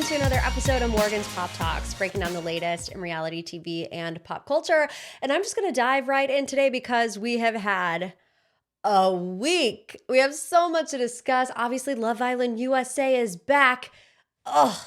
to another episode of Morgan's Pop Talks, breaking down the latest in reality TV and pop culture. And I'm just going to dive right in today because we have had a week. We have so much to discuss. Obviously, Love Island USA is back. Ugh.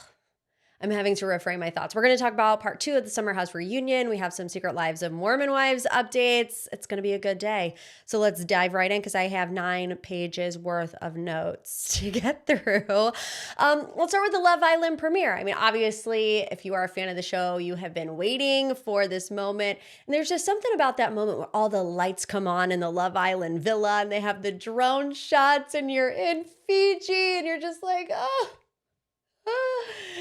I'm having to reframe my thoughts. We're going to talk about part 2 of the Summer House reunion. We have some Secret Lives of Mormon Wives updates. It's going to be a good day. So let's dive right in because I have 9 pages worth of notes to get through. Let's start with the Love Island premiere. I mean, obviously, if you are a fan of the show, you have been waiting for this moment. And there's just something about that moment where all the lights come on in the Love Island villa and they have the drone shots and you're in Fiji and you're just like, oh.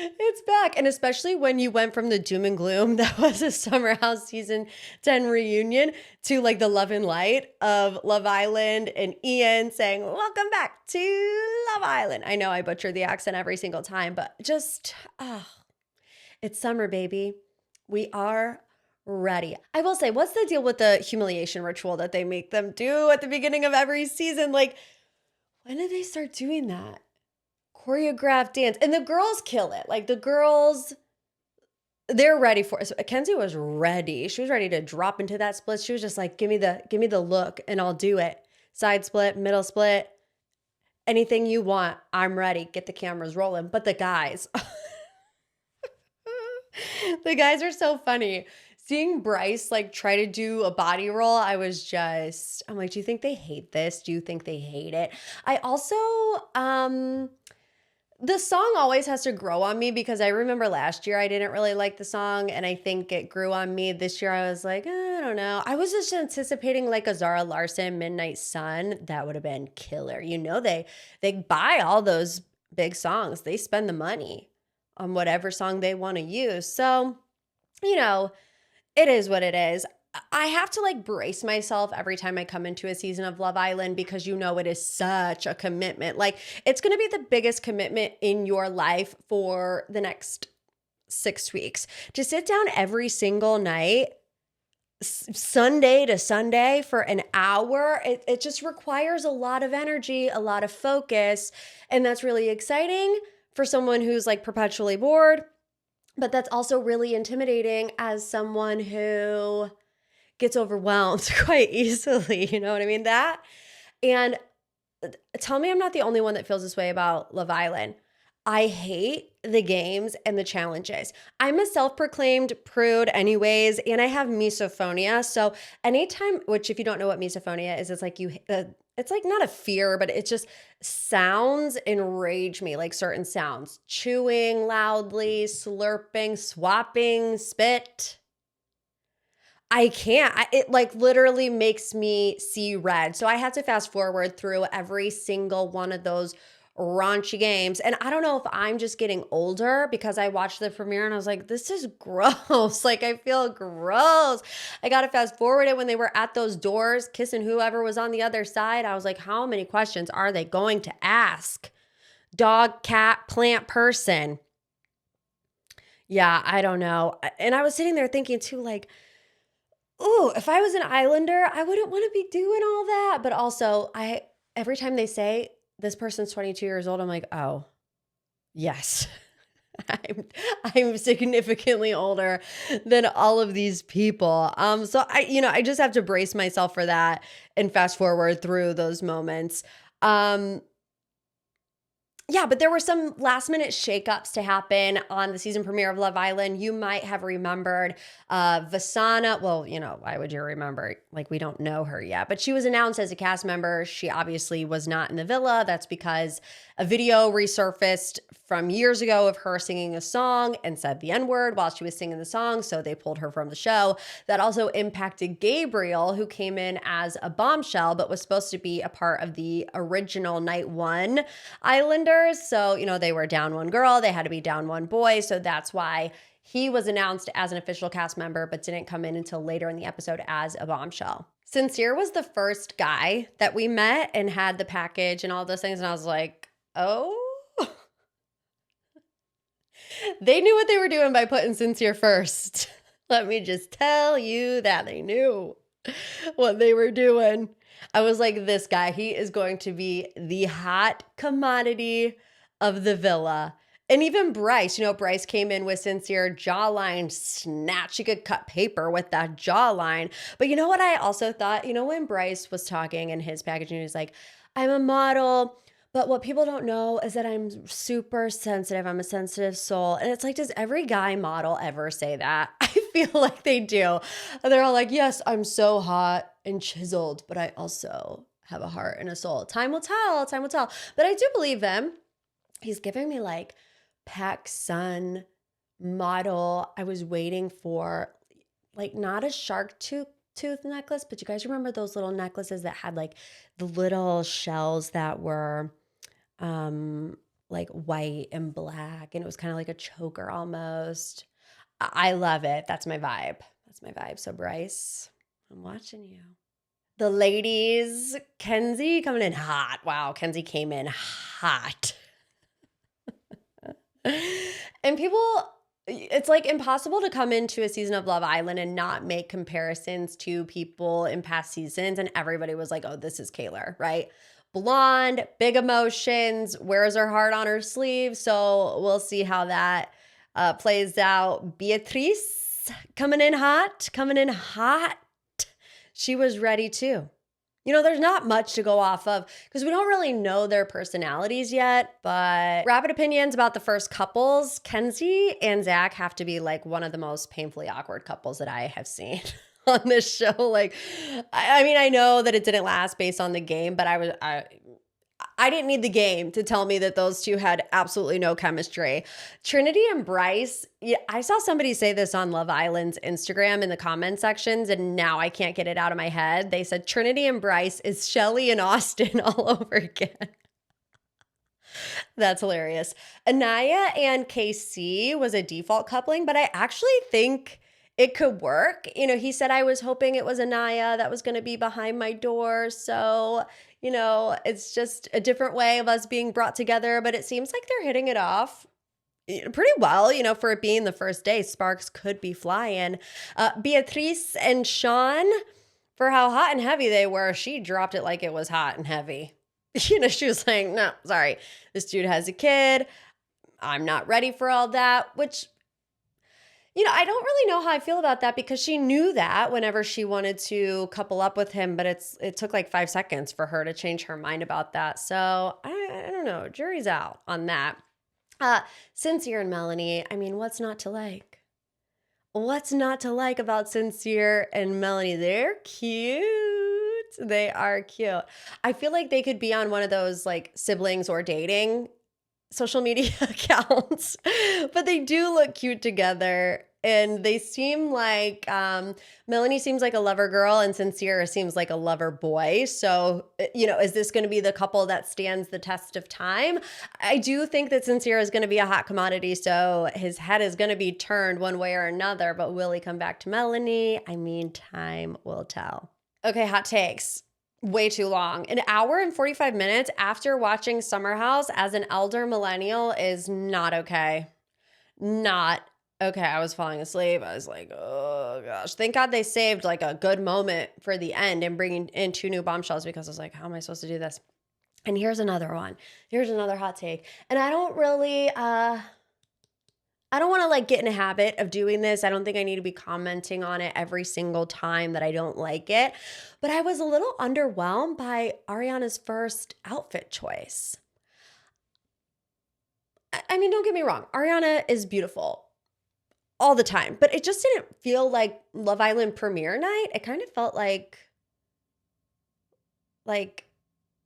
It's back. And especially when you went from the doom and gloom that was a Summer House season 10 reunion to like the love and light of Love Island and Ian saying, welcome back to Love Island. I know I butcher the accent every single time, but just, it's summer, baby. We are ready. I will say, what's the deal with the humiliation ritual that they make them do at the beginning of every season? Like, when did they start doing that? Choreographed dance. And the girls kill it. Like the girls, they're ready for it. So Kenzie was ready. She was ready to drop into that split. She was just like, give me the look and I'll do it. Side split, middle split, anything you want. I'm ready. Get the cameras rolling. But the guys, the guys are so funny. Seeing Bryce like try to do a body roll, I'm like, do you think they hate this? Do you think they hate it? I also, the song always has to grow on me because I remember last year I didn't really like the song and I think it grew on me. This year I was like, I don't know. I was just anticipating like a Zara Larsson Midnight Sun. That would have been killer. You know, they buy all those big songs. They spend the money on whatever song they want to use. So, you know, it is what it is. I have to like brace myself every time I come into a season of Love Island because you know it is such a commitment. Like it's going to be the biggest commitment in your life for the next 6 weeks. To sit down every single night, Sunday to Sunday for an hour, it just requires a lot of energy, a lot of focus. And that's really exciting for someone who's like perpetually bored. But that's also really intimidating as someone who gets overwhelmed quite easily. You know what I mean? That. And tell me I'm not the only one that feels this way about Love Island. I hate the games and the challenges. I'm a self-proclaimed prude anyways, and I have misophonia. So anytime, which if you don't know what misophonia is, it's like it's like not a fear, but it just sounds enrage me, like certain sounds. Chewing loudly, slurping, swapping, spit. I can't. It like literally makes me see red. So I have to fast forward through every single one of those raunchy games. And I don't know if I'm just getting older because I watched the premiere and I was like, this is gross. Like I feel gross. I got to fast forward it when they were at those doors kissing whoever was on the other side. I was like, how many questions are they going to ask? Dog, cat, plant, person. Yeah, I don't know. And I was sitting there thinking too, like, ooh, if I was an Islander, I wouldn't want to be doing all that. But also, every time they say this person's 22 years old, I'm like, oh, yes. I'm significantly older than all of these people. So I just have to brace myself for that and fast forward through those moments. Yeah, but there were some last minute shakeups to happen on the season premiere of Love Island. You might have remembered Vasana. Well, why would you remember? Like, we don't know her yet, but she was announced as a cast member. She obviously was not in the villa. That's because a video resurfaced from years ago of her singing a song and said the N-word while she was singing the song. So they pulled her from the show. That also impacted Gabriel, who came in as a bombshell, but was supposed to be a part of the original night 1 Islanders. So, they were down one girl. They had to be down one boy. So that's why he was announced as an official cast member, but didn't come in until later in the episode as a bombshell. Sincere was the first guy that we met and had the package and all those things. And I was like, oh, they knew what they were doing by putting Sincere first. Let me just tell you that they knew what they were doing. I was like, this guy, he is going to be the hot commodity of the villa. And even Bryce, Bryce came in with sincere jawline snatch. She could cut paper with that jawline. But you know what I also thought? When Bryce was talking in his packaging, he was like, I'm a model, but what people don't know is that I'm super sensitive. I'm a sensitive soul. And it's like, does every guy model ever say that? I feel like they do. They're all like, yes, I'm so hot and chiseled, but I also have a heart and a soul. Time will tell. Time will tell. But I do believe him. He's giving me like PacSun model. I was waiting for like not a shark tooth necklace, but you guys remember those little necklaces that had like the little shells that were like white and black, and it was kind of like a choker almost. I love it. That's my vibe. That's my vibe. So Bryce, I'm watching you. The ladies, Kenzie coming in hot. Wow, Kenzie came in hot. And people, it's like impossible to come into a season of Love Island and not make comparisons to people in past seasons. And everybody was like, oh, this is Kayla, right? Blonde, big emotions, wears her heart on her sleeve. So we'll see how that plays out. Beatrice coming in hot. She was ready too. There's not much to go off of because we don't really know their personalities yet, but rapid opinions about the first couples. Kenzie and Zach have to be like one of the most painfully awkward couples that I have seen on this show. Like, I mean, I know that it didn't last based on the game, but I didn't need the game to tell me that those two had absolutely no chemistry. Trinity and Bryce, I saw somebody say this on Love Island's Instagram in the comment sections, and now I can't get it out of my head. They said Trinity and Bryce is Shelly and Austin all over again. That's hilarious. Anaya and KC was a default coupling, but I actually think it could work. He said, I was hoping it was Anaya that was going to be behind my door. So, it's just a different way of us being brought together, but it seems like they're hitting it off pretty well, for it being the first day. Sparks could be flying. Beatrice and Sean, for how hot and heavy they were, she dropped it like it was hot and heavy. She was like, no, sorry, this dude has a kid. I'm not ready for all that, which, I don't really know how I feel about that because she knew that whenever she wanted to couple up with him, but it took like 5 seconds for her to change her mind about that. So I don't know. Jury's out on that. Sincere and Melanie, I mean, what's not to like? What's not to like about Sincere and Melanie? They're cute. They are cute. I feel like they could be on one of those like siblings or dating social media accounts, but they do look cute together. And they seem like, Melanie seems like a lover girl and Sincere seems like a lover boy. So, is this going to be the couple that stands the test of time? I do think that Sincere is going to be a hot commodity. So his head is going to be turned one way or another, but will he come back to Melanie? I mean, time will tell. Okay, hot takes. Way too long. An hour and 45 minutes after watching Summer House as an elder millennial is not okay. Not okay. I was falling asleep. I was like, oh gosh. Thank God they saved like a good moment for the end and bringing in 2 new bombshells because I was like, how am I supposed to do this? And here's another one. Here's another hot take. And I don't really, I don't want to like get in a habit of doing this. I don't think I need to be commenting on it every single time that I don't like it. But I was a little underwhelmed by Ariana's first outfit choice. I mean, don't get me wrong. Ariana is beautiful all the time, but it just didn't feel like Love Island premiere night. It kind of felt like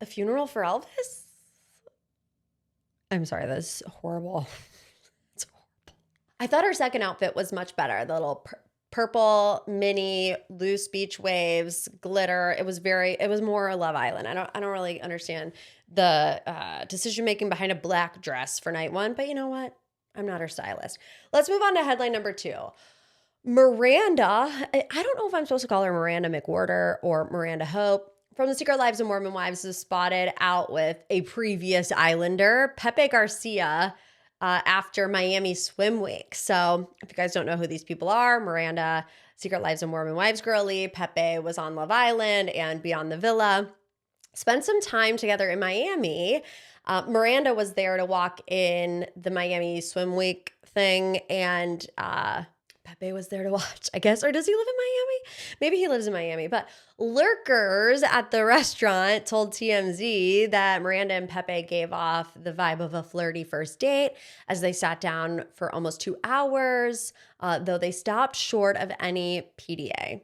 a funeral for Elvis. I'm sorry, that's horrible. I thought her second outfit was much better. The little purple mini loose beach waves, glitter. It was more Love Island. I don't really understand the decision making behind a black dress for night 1, but you know what? I'm not her stylist. Let's move on to headline number 2. Miranda. I don't know if I'm supposed to call her Miranda McWhorter or Miranda Hope. From the Secret Lives of Mormon Wives is spotted out with a previous Islander, Pepe Garcia, after Miami Swim Week. So if you guys don't know who these people are, Miranda, Secret Lives of Mormon Wives girly, Pepe was on Love Island and Beyond the Villa. spent some time together in Miami. Miranda was there to walk in the Miami Swim Week thing, and Pepe was there to watch, I guess. Or does he live in Miami? Maybe he lives in Miami. But lurkers at the restaurant told TMZ that Miranda and Pepe gave off the vibe of a flirty first date as they sat down for almost 2 hours, though they stopped short of any PDA.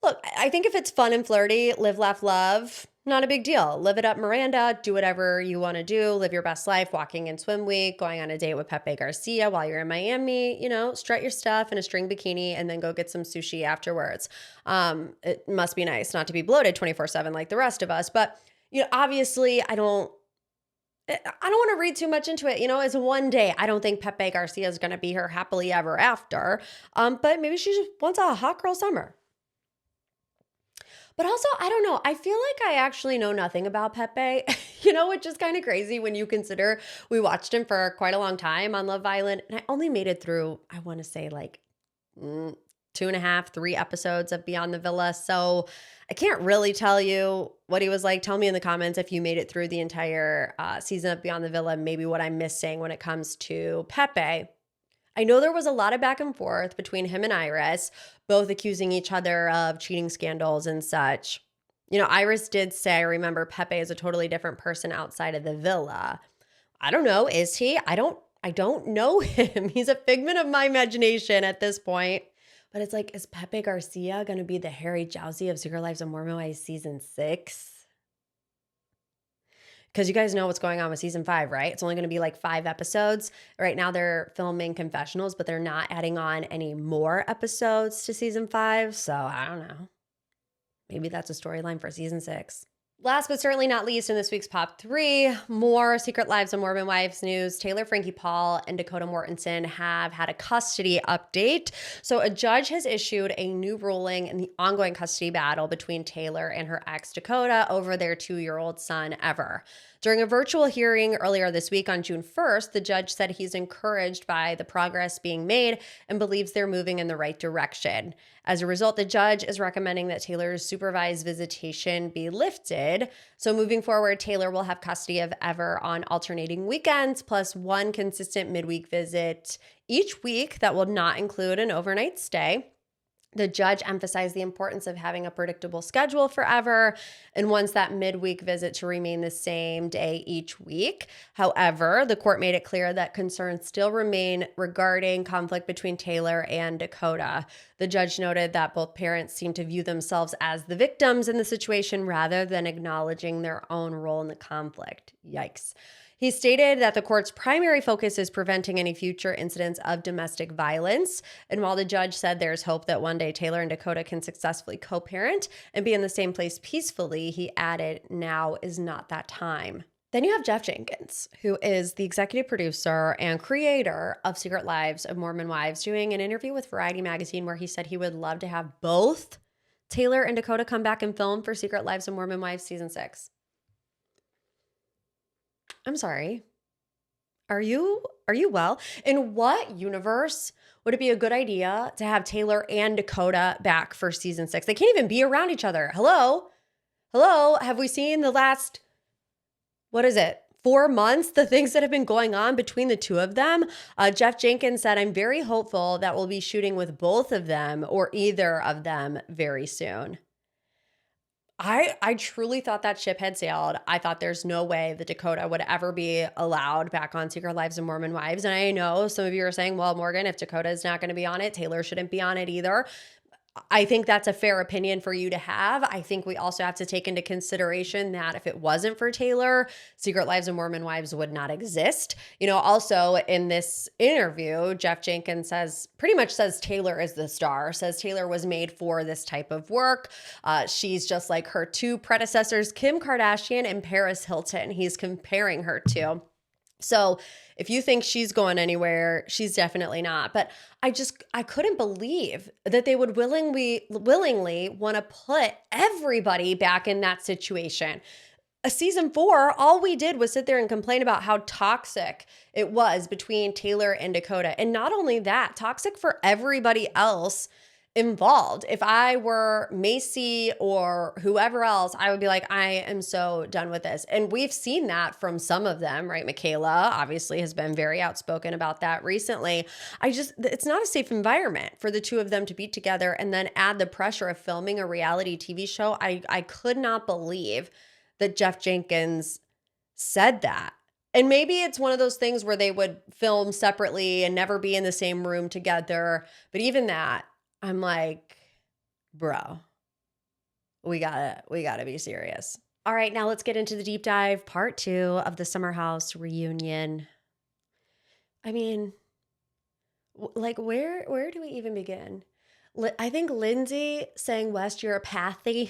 Look, I think if it's fun and flirty, live, laugh, love, not a big deal. Live it up, Miranda. Do whatever you want to do. Live your best life, walking in swim week, going on a date with Pepe Garcia while you're in Miami. Strut your stuff in a string bikini and then go get some sushi afterwards. It must be nice not to be bloated 24/7 like the rest of us. But, obviously I don't want to read too much into it. It's one day. I don't think Pepe Garcia is going to be her happily ever after. But maybe she just wants a hot girl summer. But also, I don't know. I feel like I actually know nothing about Pepe, which is kind of crazy when you consider we watched him for quite a long time on Love Island. And I only made it through, I want to say like 2.5, 3 episodes of Beyond the Villa. So I can't really tell you what he was like. Tell me in the comments if you made it through the entire season of Beyond the Villa, maybe what I'm missing when it comes to Pepe. I know there was a lot of back and forth between him and Iris, both accusing each other of cheating scandals and such. Iris did say, I remember Pepe is a totally different person outside of the villa. I don't know. Is he? I don't know him. He's a figment of my imagination at this point. But it's like, is Pepe Garcia going to be the Harry Jowsey of Secret Lives of Mormon Wives season 6? Because you guys know what's going on with season 5, right? It's only going to be like 5 episodes. Right now they're filming confessionals, but they're not adding on any more episodes to season 5. So I don't know. Maybe that's a storyline for season 6. Last but certainly not least in this week's Pop 3, more Secret Lives of Mormon Wives news. Taylor, Frankie, Paul, and Dakota Mortensen have had a custody update. So a judge has issued a new ruling in the ongoing custody battle between Taylor and her ex Dakota over their 2-year-old son, Ever. During a virtual hearing earlier this week on June 1st, the judge said he's encouraged by the progress being made and believes they're moving in the right direction. As a result, the judge is recommending that Taylor's supervised visitation be lifted. So moving forward, Taylor will have custody of Ever on alternating weekends, plus 1 consistent midweek visit each week that will not include an overnight stay. The judge emphasized the importance of having a predictable schedule for Ever and wants that midweek visit to remain the same day each week. However, the court made it clear that concerns still remain regarding conflict between Taylor and Dakota. The judge noted that both parents seem to view themselves as the victims in the situation rather than acknowledging their own role in the conflict. Yikes. He stated that the court's primary focus is preventing any future incidents of domestic violence. And while the judge said there's hope that one day Taylor and Dakota can successfully co-parent and be in the same place peacefully, he added, now is not that time. Then you have Jeff Jenkins, who is the executive producer and creator of Secret Lives of Mormon Wives, doing an interview with Variety magazine where he said he would love to have both Taylor and Dakota come back and film for Secret Lives of Mormon Wives season 6. I'm sorry. Are you well? In what universe would it be a good idea to have Taylor and Dakota back for season 6? They can't even be around each other. Hello? Have we seen the last, 4 months, the things that have been going on between the two of them? Jeff Jenkins said, I'm very hopeful that we'll be shooting with both of them or either of them very soon. I truly thought that ship had sailed. I thought there's no way that Dakota would ever be allowed back on Secret Lives of Mormon Wives. And I know some of you are saying, well, Morgan, if Dakota is not going to be on it, Taylor shouldn't be on it either. I think that's a fair opinion for you to have. I think we also have to take into consideration that if it wasn't for Taylor, Secret Lives of Mormon Wives would not exist. Also in this interview, Jeff Jenkins pretty much says Taylor is the star, says Taylor was made for this type of work. She's just like her 2 predecessors, Kim Kardashian and Paris Hilton. He's comparing her to. So if you think she's going anywhere, she's definitely not. But I couldn't believe that they would willingly want to put everybody back in that situation. Season 4, all we did was sit there and complain about how toxic it was between Taylor and Dakota. And not only that, toxic for everybody else involved. If I were Macy or whoever else, I would be like, I am so done with this. And we've seen that from some of them, right? Michaela obviously has been very outspoken about that recently. It's not a safe environment for the two of them to be together and then add the pressure of filming a reality TV show. I could not believe that Jeff Jenkins said that. And maybe it's one of those things where they would film separately and never be in the same room together. But even that, I'm like, bro, we gotta be serious. All right, now let's get into the deep dive, part 2 of the Summer House reunion. I mean, like, where do we even begin? I think Lindsay saying, West, you're a pathy.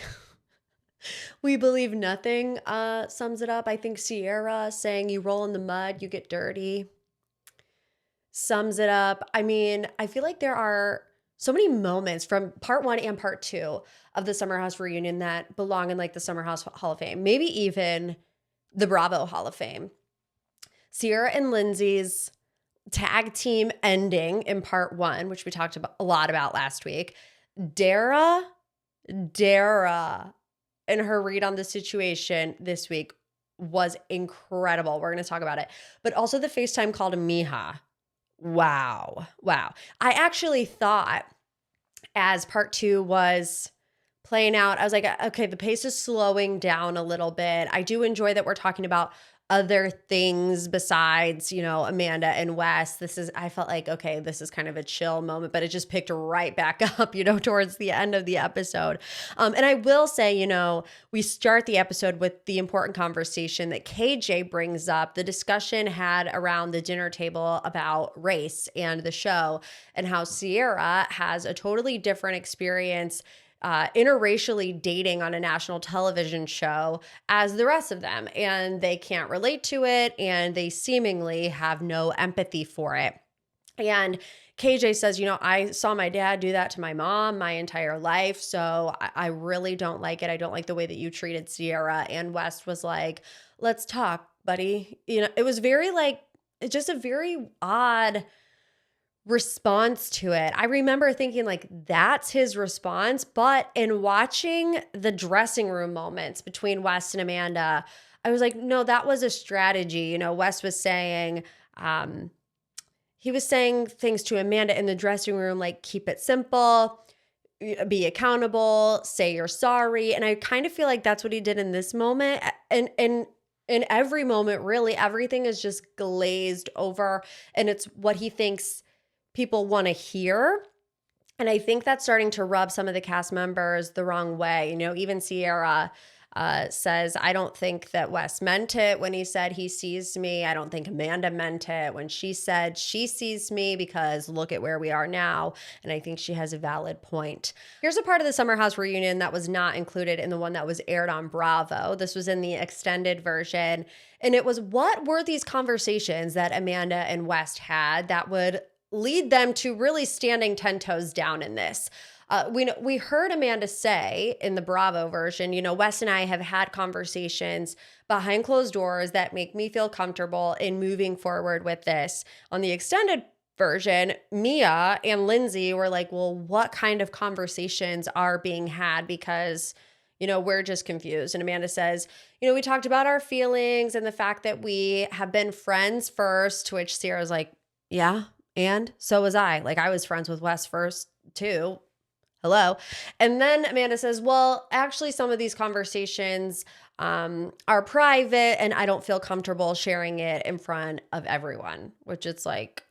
We believe nothing sums it up. I think Sierra saying you roll in the mud, you get dirty, sums it up. I mean, I feel like there are so many moments from part 1 and part 2 of the Summer House reunion that belong in like the Summer House Hall of Fame, maybe even the Bravo Hall of Fame. Sierra and Lindsay's tag team ending in part 1, which we talked about a lot about last week. Dara and her read on the situation this week was incredible. We're going to talk about it. But also the FaceTime call to Meija. Wow. I actually thought as part 2 was playing out, I was like, okay, the pace is slowing down a little bit. I do enjoy that we're talking about other things besides, Amanda and Wes. I felt like, okay, this is kind of a chill moment, but it just picked right back up, towards the end of the episode. And I will say, we start the episode with the important conversation that KJ brings up, the discussion had around the dinner table about race and the show, and how Sierra has a totally different experience interracially dating on a national television show as the rest of them. And they can't relate to it, and they seemingly have no empathy for it. And KJ says, I saw my dad do that to my mom my entire life, so I really don't like it. I don't like the way that you treated Sierra. And West was like, let's talk, buddy. It was very just a very odd response to it. I remember thinking like, that's his response. But in watching the dressing room moments between West and Amanda, I was like, no, that was a strategy. West was saying, he was saying things to Amanda in the dressing room, like, keep it simple, be accountable, say you're sorry. And I kind of feel like that's what he did in this moment. And in every moment, really, everything is just glazed over, and it's what he thinks people want to hear. And I think that's starting to rub some of the cast members the wrong way. Even Sierra says, I don't think that Wes meant it when he said he sees me. I don't think Amanda meant it when she said she sees me, because look at where we are now. And I think she has a valid point. Here's a part of the Summer House reunion that was not included in the one that was aired on Bravo. This was in the extended version. And it was, what were these conversations that Amanda and West had that would lead them to really standing 10 toes down in this? We heard Amanda say in the Bravo version, Wes and I have had conversations behind closed doors that make me feel comfortable in moving forward with this. On the extended version, Mia and Lindsay were like, well, what kind of conversations are being had? Because, we're just confused. And Amanda says, we talked about our feelings and the fact that we have been friends first, to which Sierra's like, yeah, and so was I. Like, I was friends with Wes first too. Hello. And then Amanda says, well, actually, some of these conversations are private, and I don't feel comfortable sharing it in front of everyone, which it's like,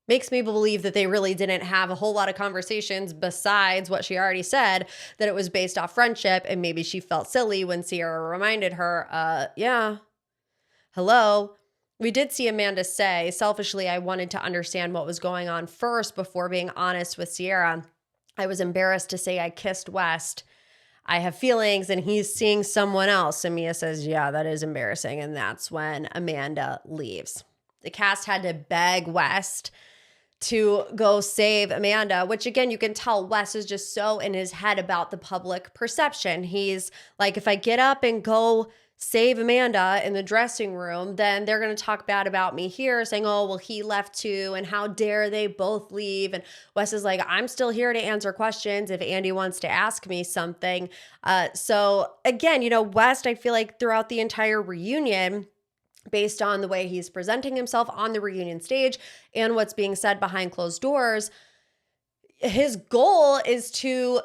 makes me believe that they really didn't have a whole lot of conversations besides what she already said, that it was based off friendship. And maybe she felt silly when Sierra reminded her, yeah, hello. We did see Amanda say, selfishly, I wanted to understand what was going on first before being honest with Sierra. I was embarrassed to say I kissed West. I have feelings and he's seeing someone else. And Mia says, yeah, that is embarrassing. And that's when Amanda leaves. The cast had to beg West to go save Amanda, which again, you can tell Wes is just so in his head about the public perception. He's like, if I get up and go save Amanda in the dressing room, then they're going to talk bad about me here, saying, oh, well, he left too, and how dare they both leave. And Wes is like, I'm still here to answer questions if Andy wants to ask me something. So again, Wes, I feel like throughout the entire reunion, based on the way he's presenting himself on the reunion stage and what's being said behind closed doors, his goal is to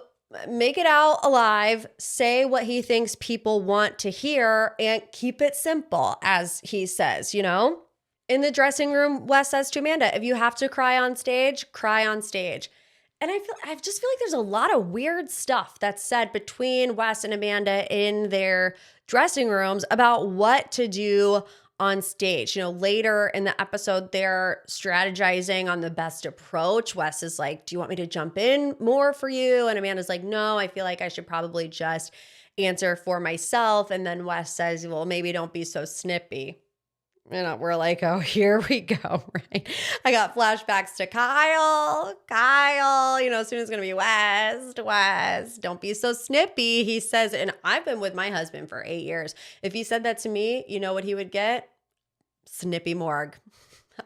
make it out alive, say what he thinks people want to hear, and keep it simple, as he says, In the dressing room, Wes says to Amanda, if you have to cry on stage, cry on stage. And I just feel like there's a lot of weird stuff that's said between Wes and Amanda in their dressing rooms about what to do on stage. Later in the episode, they're strategizing on the best approach. Wes is like, do you want me to jump in more for you? And Amanda's like, no, I feel like I should probably just answer for myself. And then Wes says, well, maybe don't be so snippy. We're like, oh, here we go, right? I got flashbacks to Kyle, soon it's going to be Wes, don't be so snippy, he says. And I've been with my husband for 8 years. If he said that to me, you know what he would get? Snippy morgue.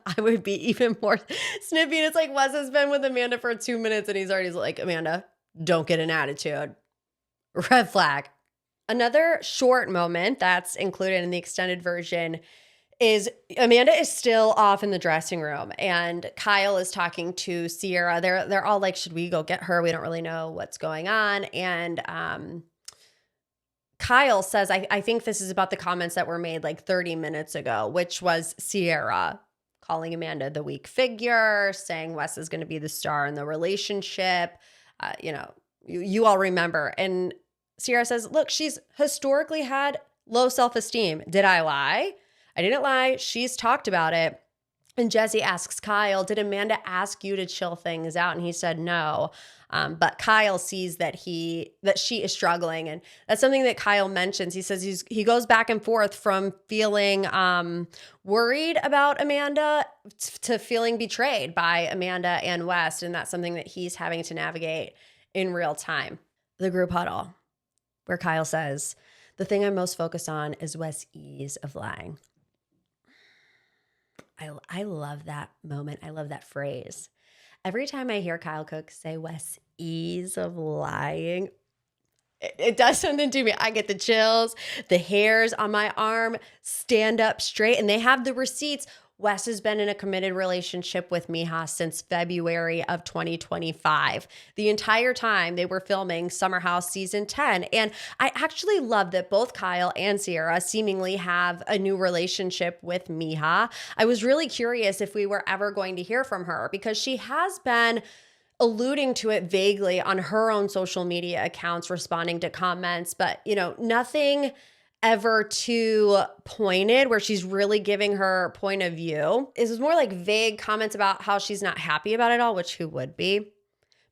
I would be even more snippy. And it's like Wes has been with Amanda for 2 minutes and he's already like, Amanda, don't get an attitude. Red flag. Another short moment that's included in the extended version is Amanda is still off in the dressing room and Kyle is talking to Sierra. They're all like, should we go get her? We don't really know what's going on. And Kyle says, I think this is about the comments that were made like 30 minutes ago, which was Sierra calling Amanda the weak figure, saying Wes is going to be the star in the relationship. You all remember. And Sierra says, look, she's historically had low self-esteem. Did I lie? I didn't lie. She's talked about it. And Jesse asks Kyle, did Amanda ask you to chill things out? And he said no. But Kyle sees that she is struggling. And that's something that Kyle mentions. He says he goes back and forth from feeling worried about Amanda to feeling betrayed by Amanda and Wes. And that's something that he's having to navigate in real time. The group huddle, where Kyle says, the thing I'm most focused on is Wes' ease of lying. I love that moment. I love that phrase. Every time I hear Kyle Cook say Wes' ease of lying, it does something to me. I get the chills, the hairs on my arm stand up straight, and they have the receipts. Wes has been in a committed relationship with Meija since February of 2025. The entire time they were filming Summer House Season 10. And I actually love that both Kyle and Sierra seemingly have a new relationship with Meija. I was really curious if we were ever going to hear from her because she has been alluding to it vaguely on her own social media accounts, responding to comments, but nothing ever too pointed where she's really giving her point of view. It was more like vague comments about how she's not happy about it all, which who would be?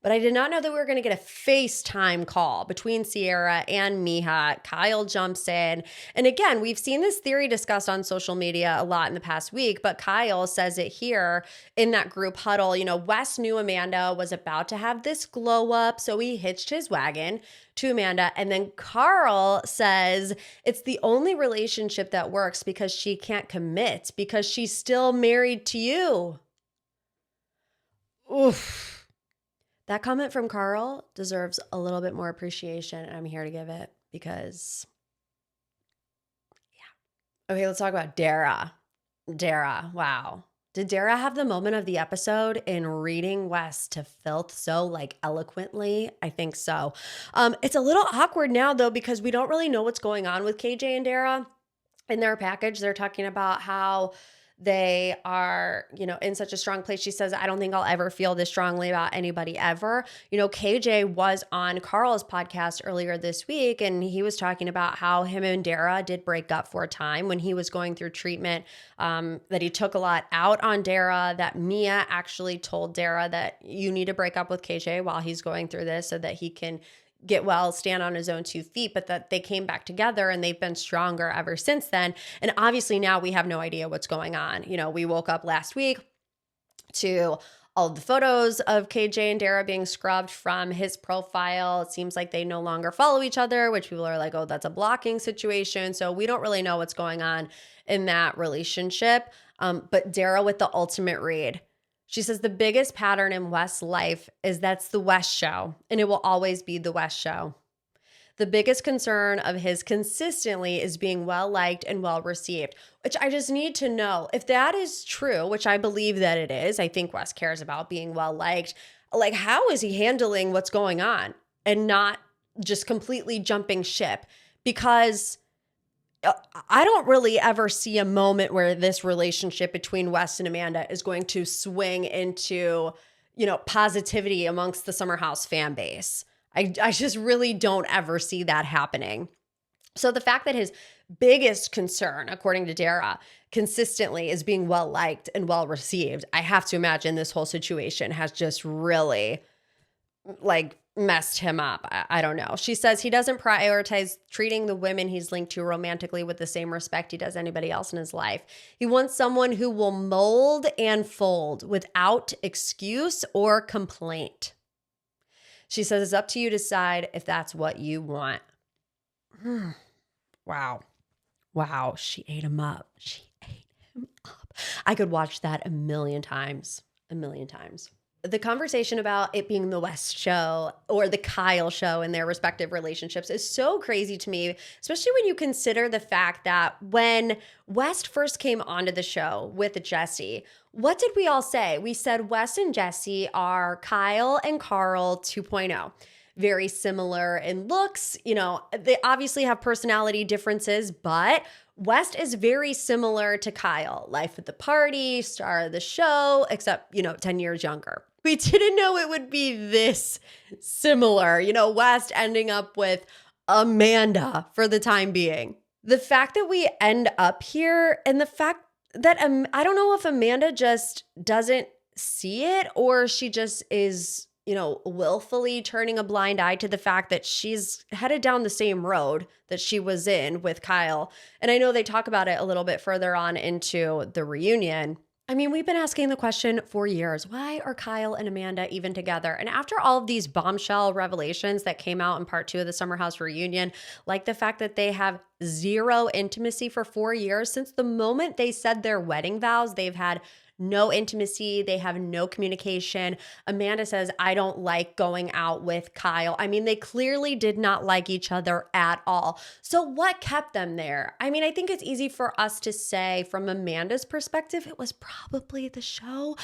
But I did not know that we were going to get a FaceTime call between Sierra and Meija. Kyle jumps in. And again, we've seen this theory discussed on social media a lot in the past week, but Kyle says it here in that group huddle. Wes knew Amanda was about to have this glow up, so he hitched his wagon to Amanda. And then Carl says it's the only relationship that works because she can't commit, because she's still married to you. Oof. That comment from Carl deserves a little bit more appreciation, and I'm here to give it because, yeah. Okay, let's talk about Dara. Dara, wow. Did Dara have the moment of the episode in reading Wes to filth so eloquently? I think so. It's a little awkward now though because we don't really know what's going on with KJ and Dara. In their package, they're talking about how they are, in such a strong place. She says, I don't think I'll ever feel this strongly about anybody ever. KJ was on Carl's podcast earlier this week, and he was talking about how him and Dara did break up for a time when he was going through treatment, that he took a lot out on Dara, that Mia actually told Dara that you need to break up with KJ while he's going through this so that he can get well, stand on his own 2 feet, but that they came back together and they've been stronger ever since then. And obviously now we have no idea what's going on. We woke up last week to all the photos of KJ and Dara being scrubbed from his profile. It seems like they no longer follow each other, which people are like, oh, that's a blocking situation. So we don't really know what's going on in that relationship. But Dara with the ultimate read. She says the biggest pattern in West's life is that's the West show, and it will always be the West show. The biggest concern of his consistently is being well-liked and well-received, which I just need to know. If that is true, which I believe that it is, I think Wes cares about being well-liked. Like, how is he handling what's going on and not just completely jumping ship? Because I don't really ever see a moment where this relationship between Wes and Amanda is going to swing into, positivity amongst the Summer House fan base. I just really don't ever see that happening. So the fact that his biggest concern, according to Dara, consistently is being well-liked and well-received, I have to imagine this whole situation has just really, messed him up. I don't know. She says he doesn't prioritize treating the women he's linked to romantically with the same respect he does anybody else in his life. He wants someone who will mold and fold without excuse or complaint. She says it's up to you to decide if that's what you want. Wow. She ate him up. I could watch that a million times. The conversation about it being the West show or the Kyle show in their respective relationships is so crazy to me, especially when you consider the fact that when West first came onto the show with Jesse, what did we all say? We said West and Jesse are Kyle and Carl 2.0. Very similar in looks. They obviously have personality differences, but West is very similar to Kyle. Life at the party, star of the show, except, 10 years younger. We didn't know it would be this similar, West ending up with Amanda for the time being. The fact that we end up here and the fact that I don't know if Amanda just doesn't see it or she just is, willfully turning a blind eye to the fact that she's headed down the same road that she was in with Kyle. And I know they talk about it a little bit further on into the reunion. I mean, we've been asking the question for years, why are Kyle and Amanda even together? And after all of these bombshell revelations that came out in part 2 of the Summer House reunion, like the fact that they have zero intimacy for 4 years, since the moment they said their wedding vows, they've had no intimacy. They have no communication. Amanda says, I don't like going out with Kyle. I mean, they clearly did not like each other at all. So what kept them there? I mean, I think it's easy for us to say from Amanda's perspective, it was probably the show.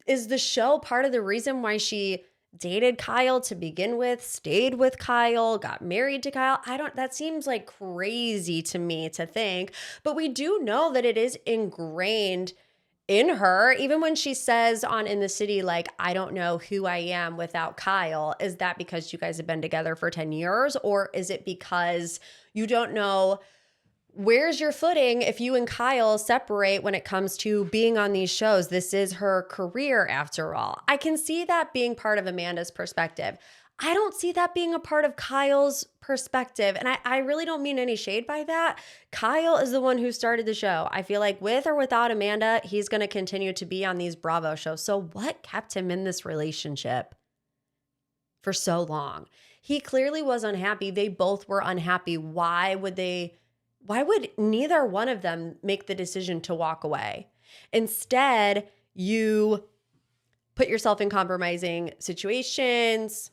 Is the show part of the reason why she dated Kyle to begin with, stayed with Kyle, got married to Kyle? That seems like crazy to me to think, but we do know that it is ingrained in her, even when she says on In the City, like, I don't know who I am without Kyle. Is that because you guys have been together for 10 years? Or is it because you don't know where's your footing if you and Kyle separate when it comes to being on these shows? This is her career after all. I can see that being part of Amanda's perspective. I don't see that being a part of Kyle's perspective. And I really don't mean any shade by that. Kyle is the one who started the show. I feel like with or without Amanda, he's going to continue to be on these Bravo shows. So what kept him in this relationship for so long? He clearly was unhappy. They both were unhappy. Why would neither one of them make the decision to walk away? Instead, you put yourself in compromising situations.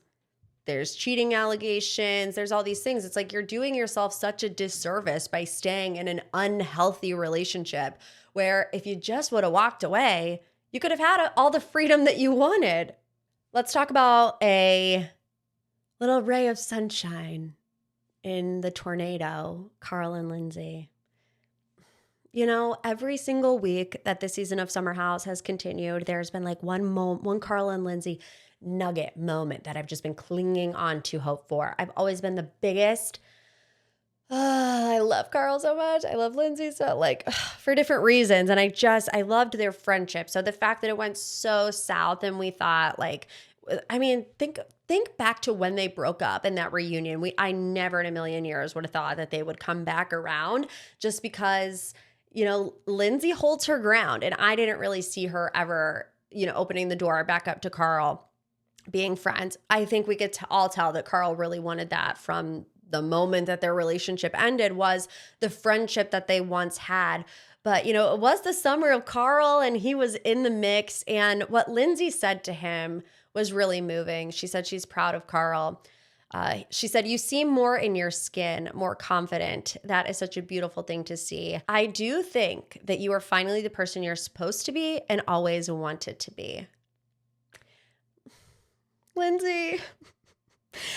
There's cheating allegations. There's all these things. It's like you're doing yourself such a disservice by staying in an unhealthy relationship where if you just would have walked away, you could have had all the freedom that you wanted. Let's talk about a little ray of sunshine in the tornado, Carl and Lindsay. Every single week that this season of Summer House has continued, there's been like one Carl and Lindsay nugget moment that I've just been clinging on to hope for. I've always been the biggest. I love Carl so much. I love Lindsay so for different reasons. And I loved their friendship. So the fact that it went so south and we thought think back to when they broke up in that reunion. I never in a million years would have thought that they would come back around just because, Lindsay holds her ground and I didn't really see her ever opening the door back up to Carl being friends. I think we could all tell that Carl really wanted that from the moment that their relationship ended, was the friendship that they once had. But, it was the summer of Carl and he was in the mix. And what Lindsay said to him was really moving. She said she's proud of Carl. She said, "You seem more in your skin, more confident. That is such a beautiful thing to see. I do think that you are finally the person you're supposed to be and always wanted to be." Lindsay,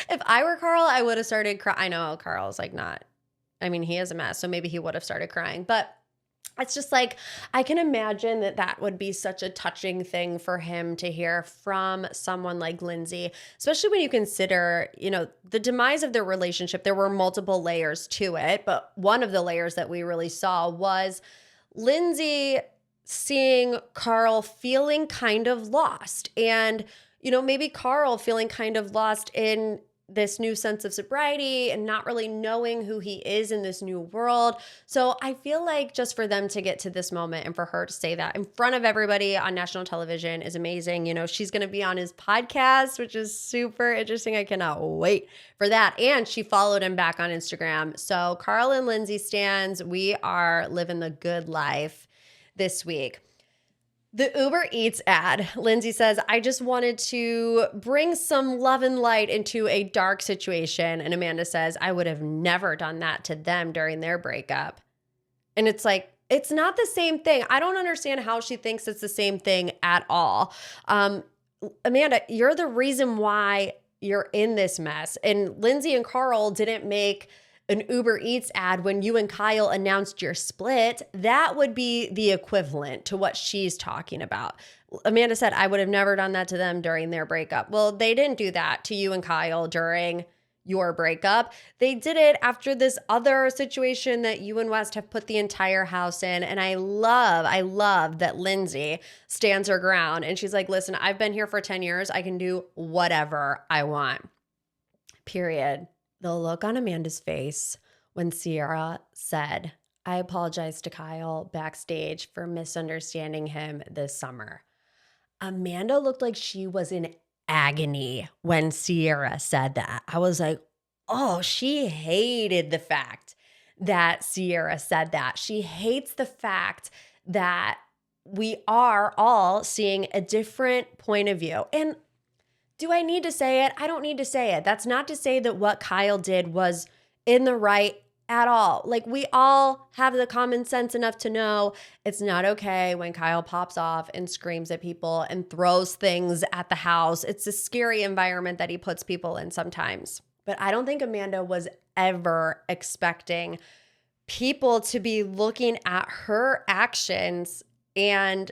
if I were Carl, I would have started crying. I know Carl's he is a mess, so maybe he would have started crying. But it's just like, I can imagine that would be such a touching thing for him to hear from someone like Lindsay, especially when you consider, the demise of their relationship. There were multiple layers to it, but one of the layers that we really saw was Lindsay seeing Carl feeling kind of lost, and maybe Carl feeling kind of lost in this new sense of sobriety and not really knowing who he is in this new world. So I feel like just for them to get to this moment and for her to say that in front of everybody on national television is amazing. She's going to be on his podcast, which is super interesting. I cannot wait for that. And she followed him back on Instagram. So Carl and Lindsay stans, we are living the good life this week. The Uber Eats ad. Lindsay says, "I just wanted to bring some love and light into a dark situation." And Amanda says, "I would have never done that to them during their breakup." And it's like, it's not the same thing. I don't understand how she thinks it's the same thing at all. Amanda, you're the reason why you're in this mess. And Lindsay and Carl didn't make an Uber Eats ad when you and Kyle announced your split. That would be the equivalent to what she's talking about. Amanda said, "I would have never done that to them during their breakup." Well, they didn't do that to you and Kyle during your breakup. They did it after this other situation that you and West have put the entire house in. And I love that Lindsay stands her ground. And she's like, "Listen, I've been here for 10 years. I can do whatever I want." Period. The look on Amanda's face when Sierra said, "I apologize to Kyle backstage for misunderstanding him this summer." Amanda looked like she was in agony when Sierra said that. I was like, oh, she hated the fact that Sierra said that. She hates the fact that we are all seeing a different point of view. And do I need to say it? I don't need to say it. That's not to say that what Kyle did was in the right at all. Like, we all have the common sense enough to know it's not okay when Kyle pops off and screams at people and throws things at the house. It's a scary environment that he puts people in sometimes. But I don't think Amanda was ever expecting people to be looking at her actions and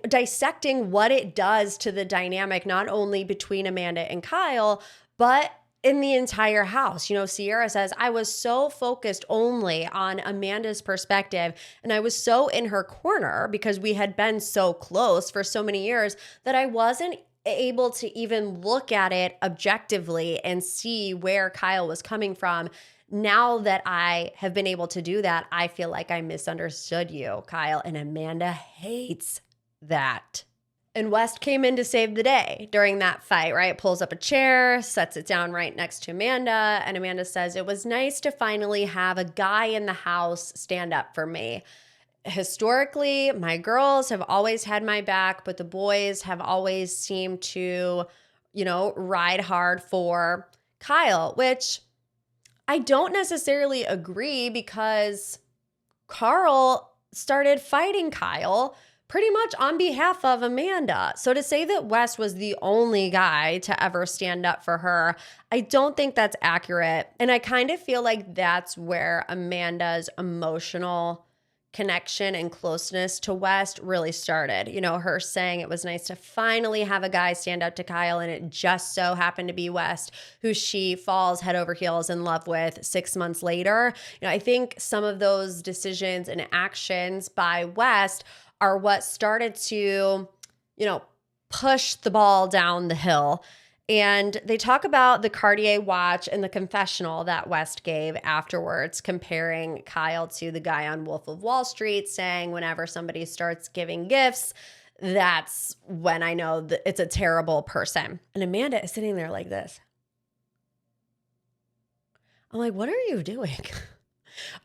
dissecting what it does to the dynamic, not only between Amanda and Kyle, but in the entire house. Sierra says, "I was so focused only on Amanda's perspective, and I was so in her corner because we had been so close for so many years that I wasn't able to even look at it objectively and see where Kyle was coming from. Now that I have been able to do that, I feel like I misunderstood you, Kyle." And Amanda hates that. And West came in to save the day during that fight, right? Pulls up a chair, sets it down right next to Amanda. And Amanda says, "It was nice to finally have a guy in the house stand up for me. Historically, my girls have always had my back, but the boys have always seemed to, ride hard for Kyle," which I don't necessarily agree, because Carl started fighting Kyle pretty much on behalf of Amanda. So to say that Wes was the only guy to ever stand up for her, I don't think that's accurate. And I kind of feel like that's where Amanda's emotional connection and closeness to West really started. Her saying it was nice to finally have a guy stand up to Kyle, and it just so happened to be West, who she falls head over heels in love with 6 months later. I think some of those decisions and actions by West are what started to, push the ball down the hill. And they talk about the Cartier watch and the confessional that West gave afterwards, comparing Kyle to the guy on Wolf of Wall Street, saying whenever somebody starts giving gifts, that's when I know that it's a terrible person. And Amanda is sitting there like this. I'm like, what are you doing?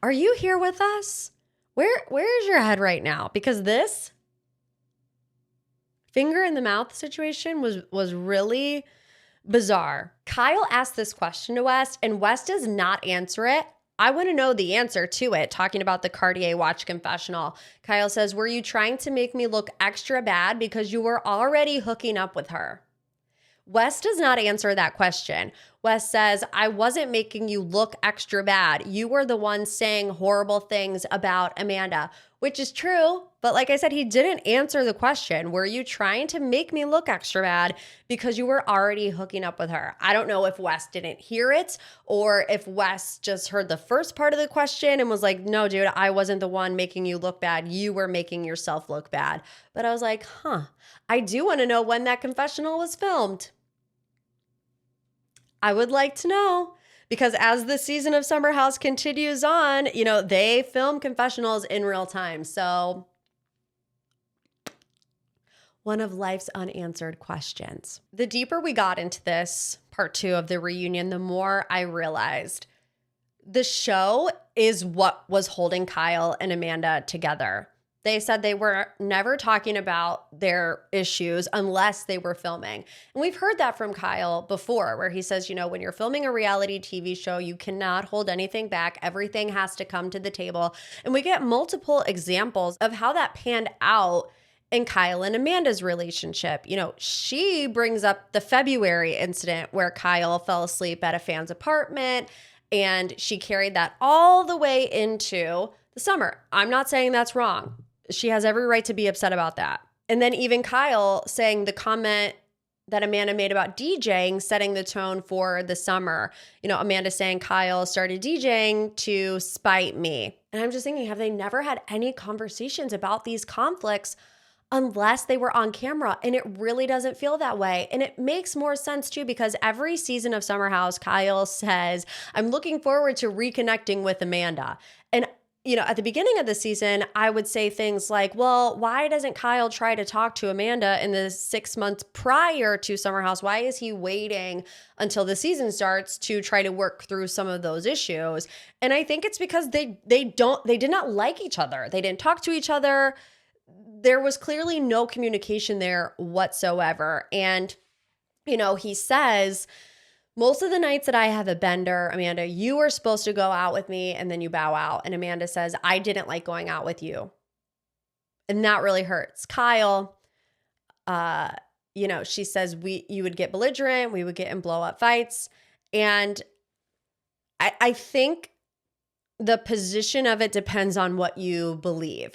Are you here with us? Where's your head right now? Because this finger in the mouth situation was really bizarre. Kyle asked this question to West, and West does not answer it. I want to know the answer to it, talking about the Cartier watch confessional. Kyle says, were you trying to make me look extra bad because you were already hooking up with her? Wes does not answer that question. Wes says, I wasn't making you look extra bad. You were the one saying horrible things about Amanda, which is true. But like I said, he didn't answer the question. Were you trying to make me look extra bad because you were already hooking up with her? I don't know if Wes didn't hear it or if Wes just heard the first part of the question and was like, no, dude, I wasn't the one making you look bad. You were making yourself look bad. But I was like, I do want to know when that confessional was filmed. I would like to know, because as the season of Summer House continues on, they film confessionals in real time. So one of life's unanswered questions. The deeper we got into this part 2 of the reunion, the more I realized the show is what was holding Kyle and Amanda together. They said they were never talking about their issues unless they were filming. And we've heard that from Kyle before, where he says, when you're filming a reality TV show, you cannot hold anything back. Everything has to come to the table. And we get multiple examples of how that panned out in Kyle and Amanda's relationship. She brings up the February incident where Kyle fell asleep at a fan's apartment, and she carried that all the way into the summer. I'm not saying that's wrong. She has every right to be upset about that. And then even Kyle saying the comment that Amanda made about DJing, setting the tone for the summer. Amanda saying Kyle started DJing to spite me. And I'm just thinking, have they never had any conversations about these conflicts unless they were on camera? And it really doesn't feel that way. And it makes more sense too, because every season of Summer House, Kyle says, I'm looking forward to reconnecting with Amanda. And at the beginning of the season, I would say things like, well, why doesn't Kyle try to talk to Amanda in the 6 months prior to Summer House? Why is he waiting until the season starts to try to work through some of those issues? And I think it's because they did not like each other. They didn't talk to each other. There was clearly no communication there whatsoever. And, he says, most of the nights that I have a bender, Amanda, you were supposed to go out with me and then you bow out. And Amanda says, I didn't like going out with you. And that really hurts. Kyle, she says you would get belligerent, we would get in blow up fights. And I think the position of it depends on what you believe.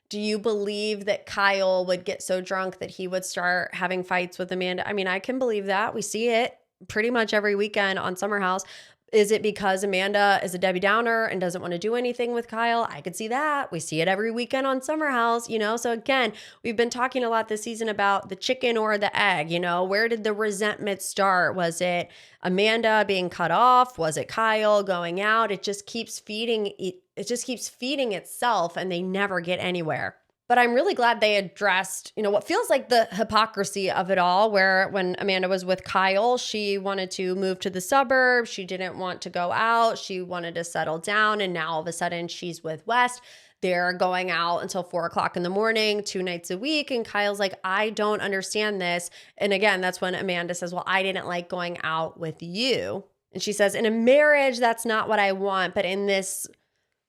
Do you believe that Kyle would get so drunk that he would start having fights with Amanda? I mean, I can believe that. We see it pretty much every weekend on Summer House. Is it because Amanda is a Debbie Downer and doesn't want to do anything with Kyle? I could see that. We see it every weekend on Summer House, So again, we've been talking a lot this season about the chicken or the egg, Where did the resentment start? Was it Amanda being cut off? Was it Kyle going out? It just keeps feeding itself, and they never get anywhere. But I'm really glad they addressed, what feels like the hypocrisy of it all, where when Amanda was with Kyle, she wanted to move to the suburbs. She didn't want to go out. She wanted to settle down. And now all of a sudden she's with West. They're going out until 4:00 in the morning, 2 nights a week. And Kyle's like, I don't understand this. And again, that's when Amanda says, well, I didn't like going out with you. And she says, in a marriage, that's not what I want. But in this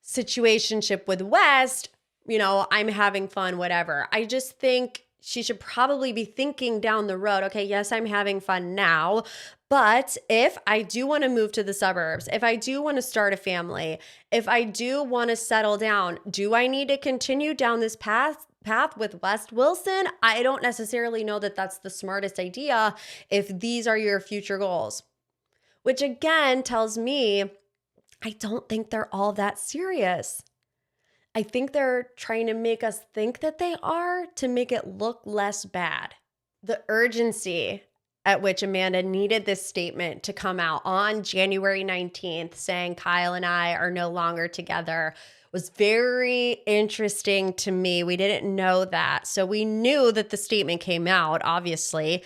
situationship with West, I'm having fun, whatever. I just think she should probably be thinking down the road, okay, yes, I'm having fun now, but if I do want to move to the suburbs, if I do want to start a family, if I do want to settle down, do I need to continue down this path with West Wilson? I don't necessarily know that that's the smartest idea if these are your future goals, which again tells me I don't think they're all that serious. I think they're trying to make us think that they are to make it look less bad. The urgency at which Amanda needed this statement to come out on January 19th saying Kyle and I are no longer together was very interesting to me. We didn't know that. So we knew that the statement came out, obviously.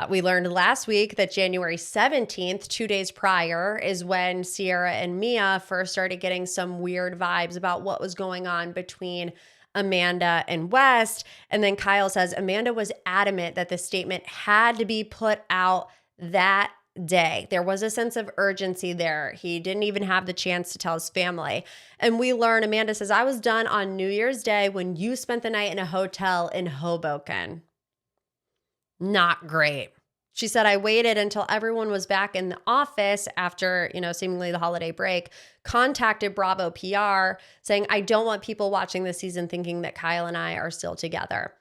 We learned last week that January 17th, 2 days prior, is when Sierra and Meija first started getting some weird vibes about what was going on between Amanda and West. And then Kyle says Amanda was adamant that the statement had to be put out that day. There was a sense of urgency there. He didn't even have the chance to tell his family. And we learn, Amanda says, I was done on New Year's Day when you spent the night in a hotel in Hoboken. Not great. She said, I waited until everyone was back in the office after, seemingly the holiday break, contacted Bravo PR saying, I don't want people watching this season thinking that Kyle and I are still together.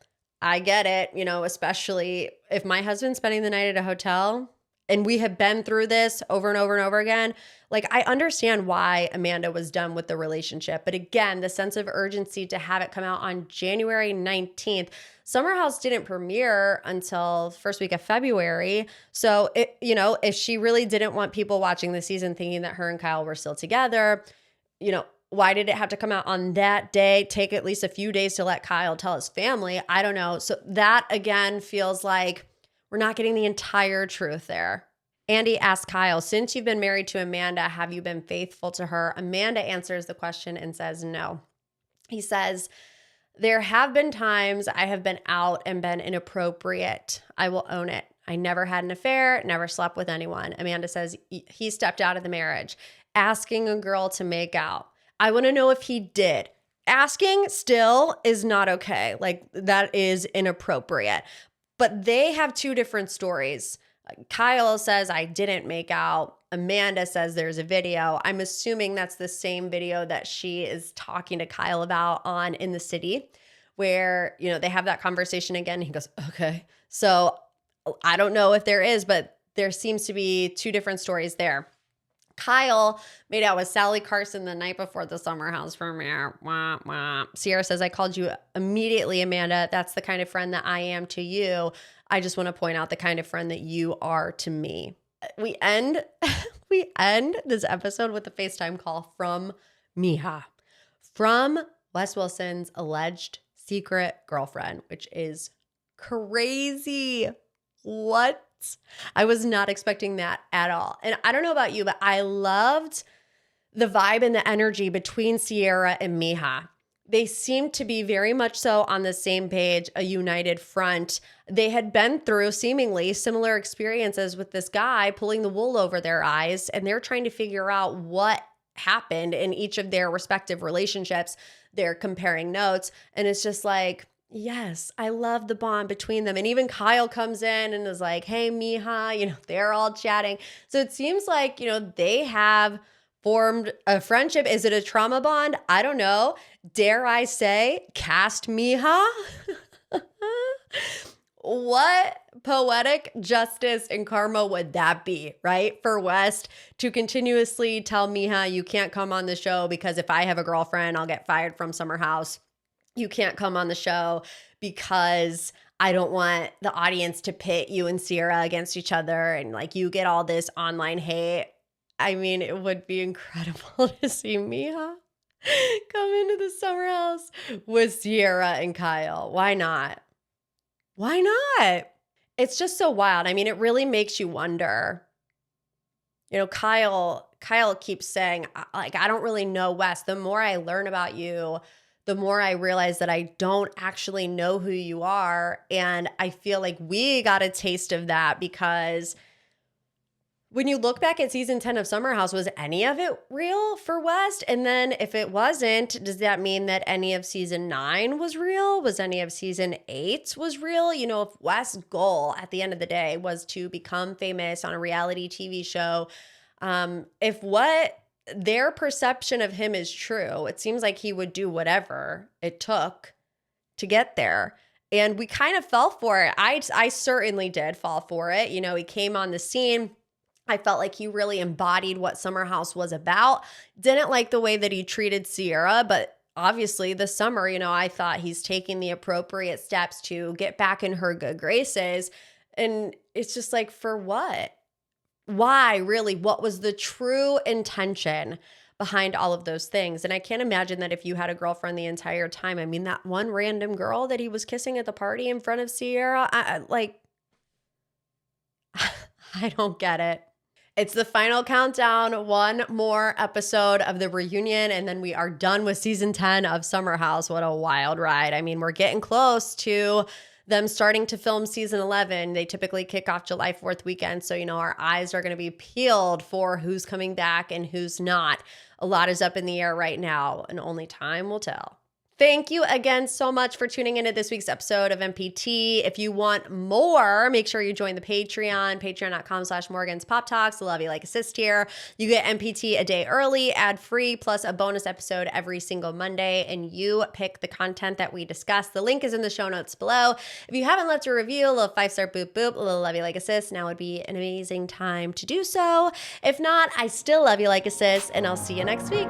I get it, especially if my husband's spending the night at a hotel and we have been through this over and over and over again. Like, I understand why Amanda was done with the relationship. But again, the sense of urgency to have it come out on January 19th. Summer House didn't premiere until first week of February. So, if she really didn't want people watching the season thinking that her and Kyle were still together, why did it have to come out on that day? Take at least a few days to let Kyle tell his family. I don't know. So that, again, feels like we're not getting the entire truth there. Andy asks Kyle, since you've been married to Amanda, have you been faithful to her? Amanda answers the question and says no. He says, there have been times I have been out and been inappropriate. I will own it. I never had an affair, never slept with anyone. Amanda says he stepped out of the marriage, asking a girl to make out. I want to know if he did. Asking still is not okay. Like, that is inappropriate. But they have two different stories. Kyle says, I didn't make out. Amanda says there's a video. I'm assuming that's the same video that she is talking to Kyle about on In the City, where, they have that conversation again. He goes, okay. So I don't know if there is, but there seems to be two different stories there. Kyle made out with Sally Carson the night before the Summer House premiere. Wah, wah. Sierra says, I called you immediately, Amanda. That's the kind of friend that I am to you. I just want to point out the kind of friend that you are to me. We end this episode with a FaceTime call from Meija, from Wes Wilson's alleged secret girlfriend, which is crazy. What? I was not expecting that at all. And I don't know about you, but I loved the vibe and the energy between Sierra and Meija. They seemed to be very much so on the same page, a united front. They had been through seemingly similar experiences with this guy pulling the wool over their eyes, and they're trying to figure out what happened in each of their respective relationships. They're comparing notes, and it's just like, yes, I love the bond between them. And even Kyle comes in and is like, hey, Meija, they're all chatting. So it seems like, they have formed a friendship. Is it a trauma bond? I don't know. Dare I say, cast Meija? What poetic justice and karma would that be, right? For West to continuously tell Meija, you can't come on the show because if I have a girlfriend, I'll get fired from Summer House. You can't come on the show because I don't want the audience to pit you and Sierra against each other and like you get all this online hate. I mean, it would be incredible to see Meija come into the Summer House with Sierra and Kyle. Why not? Why not? It's just so wild. I mean, it really makes you wonder. Kyle keeps saying, like, I don't really know Wes. The more I learn about you, the more I realize that I don't actually know who you are. And I feel like we got a taste of that because when you look back at season 10 of Summer House, was any of it real for West? And then if it wasn't, does that mean that any of season 9 was real? Was any of season 8 was real? If West's goal at the end of the day was to become famous on a reality TV show, if what their perception of him is true, it seems like he would do whatever it took to get there. And we kind of fell for it. I certainly did fall for it. He came on the scene. I felt like he really embodied what Summer House was about. Didn't like the way that he treated Sierra, but obviously this summer, I thought he's taking the appropriate steps to get back in her good graces. And it's just like, for what? Why, really? What was the true intention behind all of those things? And I can't imagine that if you had a girlfriend the entire time. I mean, that one random girl that he was kissing at the party in front of Sierra, like, I don't get it. It's the final countdown. One more episode of the reunion, and then we are done with season 10 of Summer House. What a wild ride. I mean, we're getting close to them starting to film season 11. They typically kick off July 4th weekend. So, our eyes are going to be peeled for who's coming back and who's not. A lot is up in the air right now, and only time will tell. Thank you again so much for tuning into this week's episode of MPT. If you want more, make sure you join the Patreon, patreon.com/Morgan's Pop Talks. I love you like assist here. You get MPT a day early, ad-free, plus a bonus episode every single Monday, and you pick the content that we discuss. The link is in the show notes below. If you haven't left a review, a little 5-star boop boop, a little love you like assist, now would be an amazing time to do so. If not, I still love you like assist, and I'll see you next week.